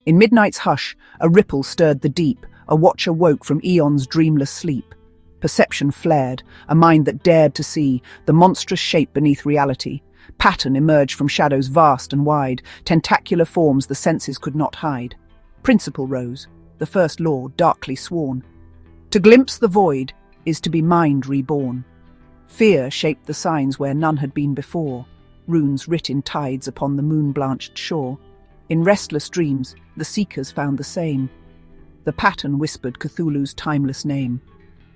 In midnight's hush, a ripple stirred the deep, a watcher woke from eon's dreamless sleep. Perception flared, a mind that dared to see the monstrous shape beneath reality. Pattern emerged from shadows vast and wide, tentacular forms the senses could not hide. Principle rose, the first law darkly sworn. To glimpse the void is to be mind reborn. Fear shaped the signs where none had been before, runes writ in tides upon the moon-blanched shore. In restless dreams, the seekers found the same. The pattern whispered Cthulhu's timeless name.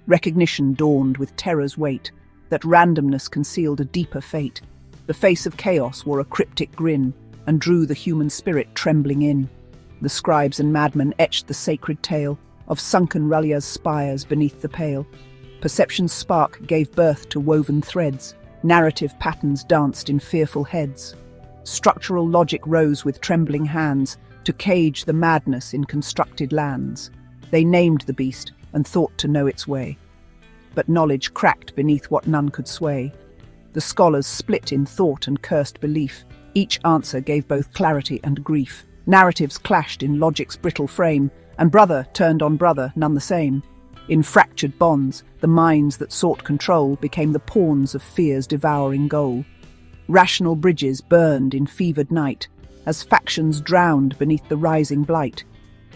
Recognition dawned with terror's weight, that randomness concealed a deeper fate. The face of chaos wore a cryptic grin, and drew the human spirit trembling in. The scribes and madmen etched the sacred tale of sunken Ralia's spires beneath the pale. Perception's spark gave birth to woven threads. Narrative patterns danced in fearful heads. Structural logic rose with trembling hands to cage the madness in constructed lands. They named the beast and thought to know its way. But knowledge cracked beneath what none could sway. The scholars split in thought and cursed belief. Each answer gave both clarity and grief. Narratives clashed in logic's brittle frame, and brother turned on brother, none the same. In fractured bonds, the minds that sought control became the pawns of fear's devouring goal. Rational bridges burned in fevered night, as factions drowned beneath the rising blight.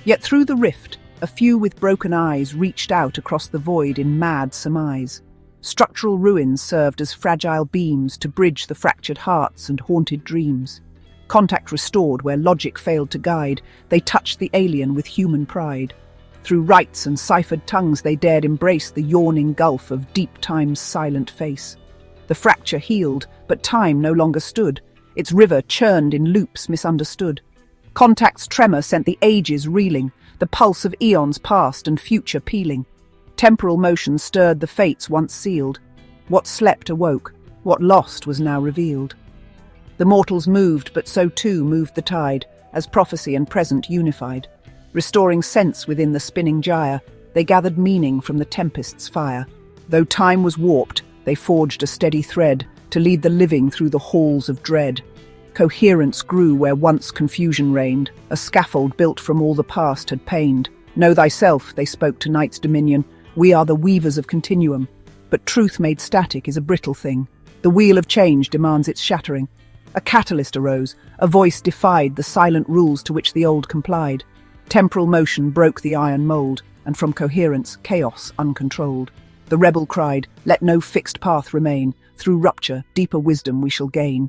Yet through the rift, a few with broken eyes reached out across the void in mad surmise. Structural ruins served as fragile beams to bridge the fractured hearts and haunted dreams. Contact restored where logic failed to guide, they touched the alien with human pride. Through rites and ciphered tongues they dared embrace the yawning gulf of deep time's silent face. The fracture healed, but time no longer stood. Its river churned in loops misunderstood. Contact's tremor sent the ages reeling, the pulse of eons past and future pealing. Temporal motion stirred the fates once sealed. What slept awoke, what lost was now revealed. The mortals moved, but so too moved the tide, as prophecy and present unified. Restoring sense within the spinning gyre, they gathered meaning from the tempest's fire. Though time was warped, they forged a steady thread to lead the living through the halls of dread. Coherence grew where once confusion reigned, a scaffold built from all the past had pained. Know thyself, they spoke to night's dominion, we are the weavers of continuum. But truth made static is a brittle thing. The wheel of change demands its shattering. A catalyst arose, a voice defied the silent rules to which the old complied. Temporal motion broke the iron mold, and from coherence, chaos uncontrolled. The rebel cried, let no fixed path remain, through rupture, deeper wisdom we shall gain.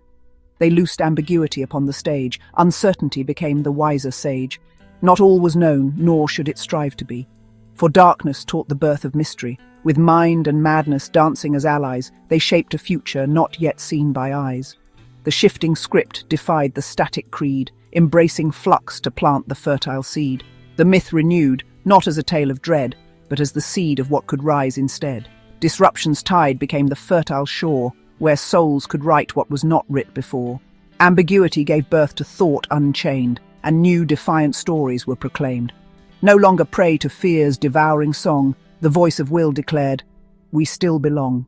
They loosed ambiguity upon the stage, uncertainty became the wiser sage. Not all was known, nor should it strive to be. For darkness taught the birth of mystery. With mind and madness dancing as allies, they shaped a future not yet seen by eyes. The shifting script defied the static creed, embracing flux to plant the fertile seed. The myth renewed, not as a tale of dread, but as the seed of what could rise instead. Disruption's tide became the fertile shore, where souls could write what was not writ before. Ambiguity gave birth to thought unchained, and new defiant stories were proclaimed. No longer prey to fear's devouring song, the voice of will declared, we still belong.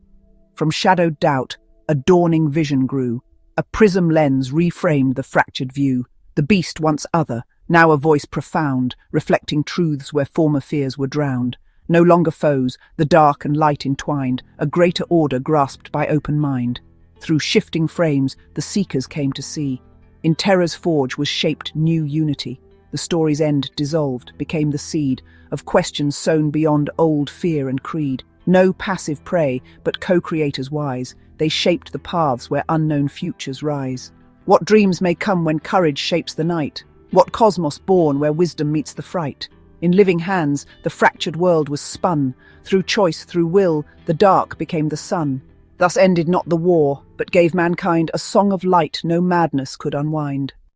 From shadowed doubt, a dawning vision grew. A prism lens reframed the fractured view. The beast once other, now a voice profound, reflecting truths where former fears were drowned. No longer foes, the dark and light entwined, a greater order grasped by open mind. Through shifting frames, the seekers came to see. In terror's forge was shaped new unity. The story's end dissolved, became the seed of questions sown beyond old fear and creed. No passive prey, but co-creators wise, they shaped the paths where unknown futures rise. What dreams may come when courage shapes the night? What cosmos born where wisdom meets the fright? In living hands, the fractured world was spun. Through choice, through will, the dark became the sun. Thus ended not the war, but gave mankind a song of light no madness could unwind.